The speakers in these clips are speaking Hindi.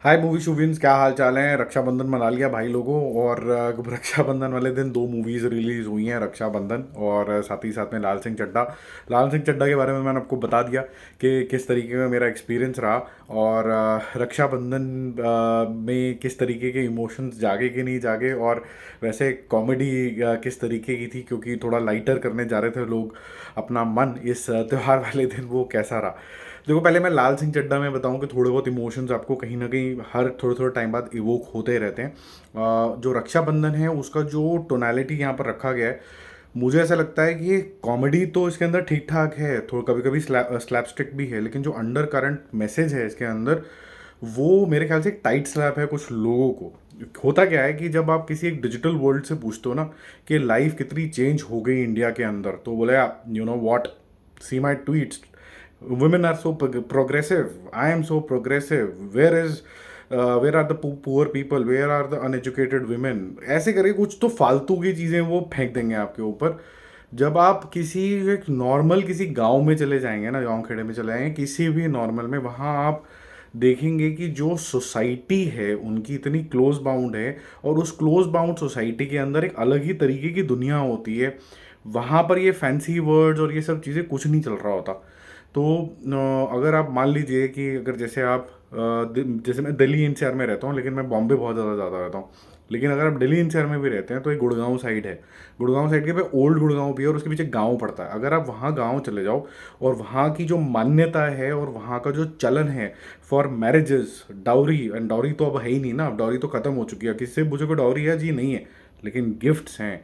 हाय मूवी शूविंस, क्या हाल चाल है। रक्षाबंधन मना लिया भाई लोगों। और रक्षाबंधन वाले दिन दो मूवीज़ रिलीज़ हुई हैं, रक्षाबंधन और साथ ही साथ में लाल सिंह चड्ढा। लाल सिंह चड्ढा के बारे में मैंने आपको बता दिया कि किस तरीके का मेरा एक्सपीरियंस रहा। और रक्षाबंधन में किस तरीके के इमोशंस जागे कि नहीं जागे, और वैसे कॉमेडी किस तरीके की थी, क्योंकि थोड़ा लाइटर करने जा रहे थे लोग अपना मन इस त्यौहार वाले दिन, वो कैसा रहा। देखो, पहले मैं लाल सिंह चड्ढा में बताऊं कि थोड़े बहुत इमोशंस आपको कहीं ना कहीं हर थोड़े थोड़े टाइम बाद इवोक होते रहते हैं। जो रक्षाबंधन है उसका जो टोनालिटी यहाँ पर रखा गया है, मुझे ऐसा लगता है कि ये कॉमेडी तो इसके अंदर ठीक ठाक है, थोड़ा कभी कभी स्लैपस्टिक भी है, लेकिन जो अंडर करंट मैसेज है इसके अंदर, वो मेरे ख्याल से एक टाइट स्लैप है कुछ लोगों को। होता क्या है कि जब आप किसी एक डिजिटल वर्ल्ड से पूछते हो ना कि लाइफ कितनी चेंज हो गई इंडिया के अंदर, तो बोले you know what, see my tweets, women are so progressive, I am so progressive, where are the poor people, where are the uneducated women, ऐसे करके कुछ तो फालतू की चीज़ें वो फेंक देंगे आपके ऊपर। जब आप किसी एक नॉर्मल किसी गांव में चले जाएंगे ना, गांव खेड़े में चले जाएंगे किसी भी नॉर्मल में, वहाँ आप देखेंगे कि जो सोसाइटी है उनकी इतनी क्लोज बाउंड है, और उस क्लोज बाउंड सोसाइटी के अंदर एक अलग ही तरीके की दुनिया होती है। वहाँ पर ये फैंसी वर्ड्स और ये सब चीज़ें कुछ नहीं चल रहा होता। तो अगर आप मान लीजिए कि अगर जैसे आप जैसे मैं दिल्ली एनसीआर में रहता हूँ, लेकिन मैं बॉम्बे बहुत ज़्यादा ज़्यादा रहता हूँ। लेकिन अगर आप दिल्ली एनसीआर में भी रहते हैं तो एक गुड़गांव साइड है। गुड़गांव साइड के पे ओल्ड गुड़गांव भी है, और उसके पीछे गांव पड़ता है। अगर आप वहाँ गांव चले जाओ, और वहाँ की जो मान्यता है और वहाँ का जो चलन है for marriages, dowry, and dowry तो अब है ही नहीं ना, अब डाउरी तो ख़त्म हो चुकी है। किससे पूछो कि डाउरी है जी, नहीं है। लेकिन गिफ्ट्स हैं।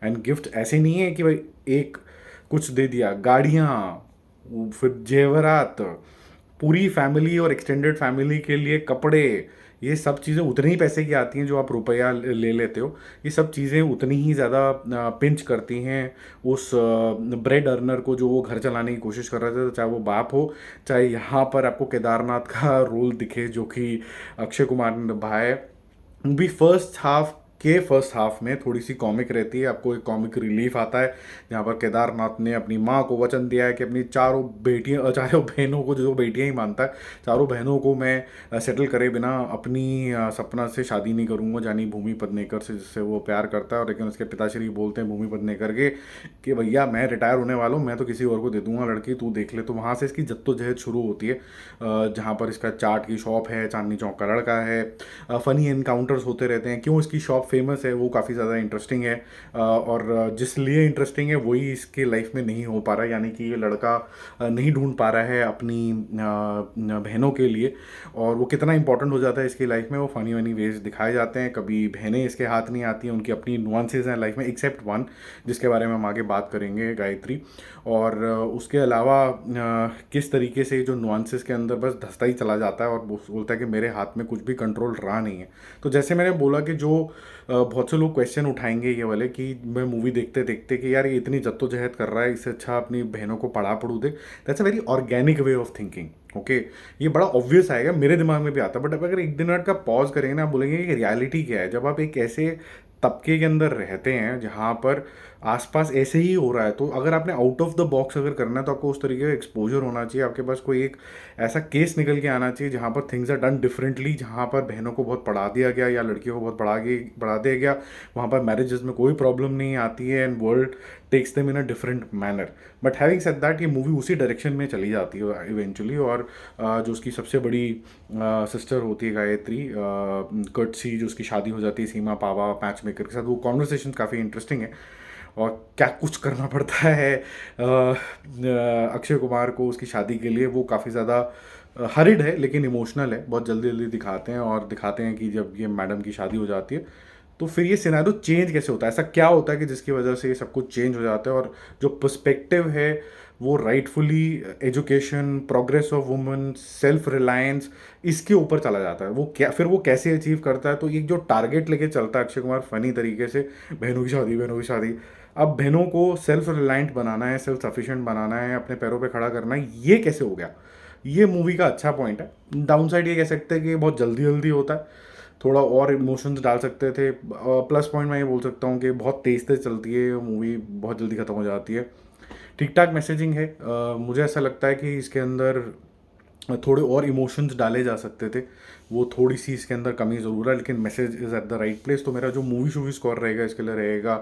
एंड गिफ्ट ऐसे नहीं है कि भाई एक कुछ दे दिया, गाड़ियाँ, फिर जेवरात, पूरी फैमिली और एक्सटेंडेड फैमिली के लिए कपड़े, ये सब चीज़ें उतनी ही पैसे की आती हैं जो आप रुपया ले लेते हो। ये सब चीज़ें उतनी ही ज़्यादा पिंच करती हैं उस ब्रेड अर्नर को जो वो घर चलाने की कोशिश कर रहे थे, तो चाहे वो बाप हो, चाहे यहाँ पर आपको केदारनाथ का रोल दिखे जो कि अक्षय कुमार ने निभाया है। भी फर्स्ट हाफ में थोड़ी सी कॉमिक रहती है, आपको एक कॉमिक रिलीफ आता है, जहाँ पर केदारनाथ ने अपनी माँ को वचन दिया है कि अपनी चारों बेटियां, चारों बहनों को, जो बेटियां ही मानता है, चारों बहनों को मैं सेटल करे बिना अपनी सपना से शादी नहीं करूँगा, जानी भूमि पदनेकर से, जिससे वो प्यार करता है। और लेकिन उसके पिताश्री बोलते हैं भूमि पदनेकर के कि भैया मैं रिटायर होने वाला हूँ, मैं तो किसी और को दे दूंगा लड़की, तू देख ले। तो वहाँ से इसकी जद्दोजहद शुरू होती है, जहाँ पर इसका चाट की शॉप है, चांदनी चौक का लड़का है, फ़नी एनकाउंटर्स होते रहते हैं। क्यों इसकी शॉप फेमस है वो काफ़ी ज़्यादा इंटरेस्टिंग है, और जिस लिए इंटरेस्टिंग है वही इसके लाइफ में नहीं हो पा रहा है, यानी कि ये लड़का नहीं ढूंढ पा रहा है अपनी बहनों के लिए। और वो कितना इंपॉर्टेंट हो जाता है इसकी लाइफ में, वो फ़नी वनी वेज दिखाए जाते हैं। कभी बहनें इसके हाथ नहीं आती हैं, उनकी अपनी नुआंसेज हैं लाइफ में, एक्सेप्ट वन, जिसके बारे में हम आगे बात करेंगे, गायत्री। और उसके अलावा किस तरीके से जो नुआंसेस के अंदर बस धंसता ही चला जाता है, और बोलता है कि मेरे हाथ में कुछ भी कंट्रोल रहा नहीं है। तो जैसे मैंने बोला कि जो बहुत से लोग क्वेश्चन उठाएंगे ये वाले कि मैं मूवी देखते देखते कि यार ये इतनी जद्दोजहद कर रहा है, इससे अच्छा अपनी बहनों को पढ़ा पढ़ू दे। That's a very organic way of thinking. Okay, ये बड़ा ऑब्वियस आएगा, मेरे दिमाग में भी आता है, बट अब अगर एक दिन मिनट का पॉज करेंगे ना, बोलेंगे कि रियलिटी क्या है। जब आप एक ऐसे तबके के अंदर रहते हैं जहाँ पर आसपास ऐसे ही हो रहा है, तो अगर आपने आउट ऑफ द बॉक्स अगर करना है, तो आपको उस तरीके का एक्सपोजर होना चाहिए। आपके पास कोई एक ऐसा केस निकल के आना चाहिए जहाँ पर थिंग्स आर डन डिफरेंटली, जहाँ पर बहनों को बहुत पढ़ा दिया गया या लड़कियों को बहुत बढ़ा दिया गया, वहाँ पर मैरिजेस में कोई प्रॉब्लम नहीं आती है, and world takes them in a different manner. But having said that, ये मूवी उसी डायरेक्शन में चली जाती है इवेंचुअली। और जो उसकी सबसे बड़ी सिस्टर होती है गायत्री, कर्टसी, जो उसकी शादी हो जाती है सीमा पावा मैच मेकर के साथ, वो कॉन्वर्सेशन काफ़ी इंटरेस्टिंग है। और क्या कुछ करना पड़ता है अक्षय कुमार को उसकी शादी के लिए, वो काफ़ी ज़्यादा हरिड है लेकिन इमोशनल है। बहुत जल्दी जल्दी दिखाते हैं, और दिखाते हैं कि जब ये मैडम की शादी हो जाती है तो फिर ये सिनेरियो चेंज कैसे होता है, ऐसा क्या होता है कि जिसकी वजह से ये सब कुछ चेंज हो जाता है। और जो पर्सपेक्टिव है वो rightfully education, progress of women, self reliance, इसके ऊपर चला जाता है। वो क्या, फिर वो कैसे अचीव करता है, तो एक जो टारगेट लेके चलता है अक्षय कुमार फनी तरीके से, बहनों की शादी, बहनों की शादी। अब बहनों को सेल्फ रिलायंट बनाना है, सेल्फ सफिशिएंट बनाना है, अपने पैरों पे खड़ा करना है, ये कैसे हो गया, ये मूवी का अच्छा पॉइंट है। डाउन साइड ये कह सकते हैं कि ये बहुत जल्दी जल्दी होता है, थोड़ा और इमोशंस डाल सकते थे। प्लस पॉइंट मैं ये बोल सकता हूँ कि बहुत तेज तेज चलती है मूवी, बहुत जल्दी ख़त्म हो जाती है। ठीक ठाक मैसेजिंग है। मुझे ऐसा लगता है कि इसके अंदर थोड़े और इमोशंस डाले जा सकते थे, वो थोड़ी सी इसके अंदर कमी ज़रूर है, लेकिन message is at the right place. तो मेरा जो मूवी शूवी स्कोर रहेगा इसके लिए रहेगा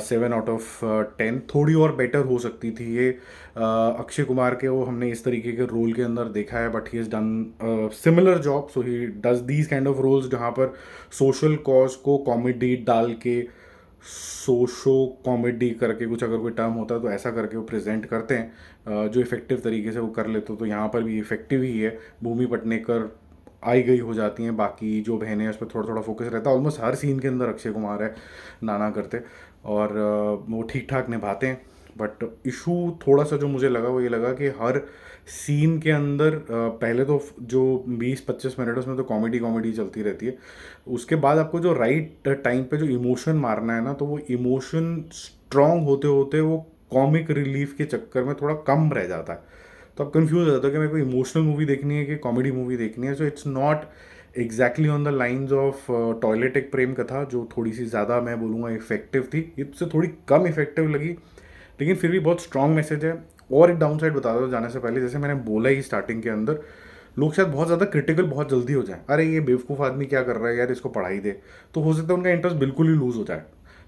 7/10। थोड़ी और बेटर हो सकती थी ये। अक्षय कुमार के वो हमने इस तरीके के रोल के अंदर देखा है, but he is done similar job, so he does these kind of roles जहाँ पर सोशल कॉज को कॉमेडी डाल के, सोशो कॉमेडी करके कुछ अगर कोई टर्म होता है तो ऐसा करके वो प्रेजेंट करते हैं, जो इफ़ेक्टिव तरीके से वो कर लेते हो। तो यहाँ पर भी इफ़ेक्टिव ही है। भूमि पटनेकर आई गई हो जाती हैं, बाकी जो बहनें हैं उस पर थोड़ा थोड़ा फोकस रहता है। ऑलमोस्ट हर सीन के अंदर अक्षय कुमार है नाना करते, और वो ठीक ठाक निभाते हैं। बट इशू थोड़ा सा जो मुझे लगा वो ये लगा कि हर सीन के अंदर पहले तो जो 20-25 मिनट उसमें तो कॉमेडी कॉमेडी चलती रहती है, उसके बाद आपको जो राइट टाइम पे जो इमोशन मारना है ना, तो वो इमोशन स्ट्रांग होते होते वो कॉमिक रिलीफ के चक्कर में थोड़ा कम रह जाता है। तो आप कंफ्यूज हो जाते हो कि मेरे को इमोशनल मूवी देखनी है कि कॉमेडी मूवी देखनी है। So it's not exactly on the lines of toilet एक प्रेम कथा, जो थोड़ी सी ज़्यादा मैं बोलूँगा इफेक्टिव थी, इससे थोड़ी कम इफेक्टिव लगी, लेकिन फिर भी बहुत स्ट्रॉन्ग मैसेज है। और एक डाउन साइड बता दो जाने से पहले, जैसे मैंने बोला ही स्टार्टिंग के अंदर, लोग शायद बहुत ज़्यादा क्रिटिकल बहुत जल्दी हो जाए, अरे ये बेवकूफ़ आदमी क्या कर रहा है यार, इसको पढ़ाई दे। तो हो सकता है उनका इंटरेस्ट बिल्कुल ही लूज़ हो जाए।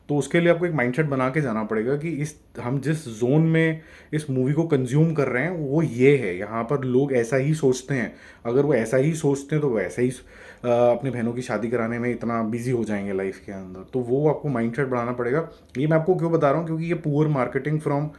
तो उसके लिए आपको एक माइंडसेट बना के जाना पड़ेगा कि इस हम जिस जोन में इस मूवी को कंज्यूम कर रहे हैं वो ये है, यहाँ पर लोग ऐसा ही सोचते हैं। अगर वो ऐसा ही सोचते हैं तो वो ऐसा ही अपने बहनों की शादी कराने में इतना बिजी हो जाएंगे लाइफ के अंदर। तो वो आपको माइंडसेट बनाना पड़ेगा। ये मैं आपको क्यों बता रहा हूँ, क्योंकि ये poor marketing from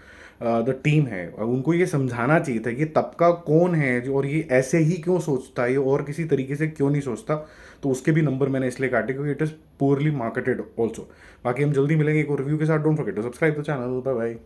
the team है। और उनको ये समझाना चाहिए था कि ये तबका कौन है जो, और ये ऐसे ही क्यों सोचता है, ये और किसी तरीके से क्यों नहीं सोचता। तो उसके भी नंबर मैंने इसलिए काटे क्योंकि it is poorly marketed also. बाकी हम जल्दी मिलेंगे एक और रिव्यू के साथ। Don't forget to subscribe the channel. Bye bye.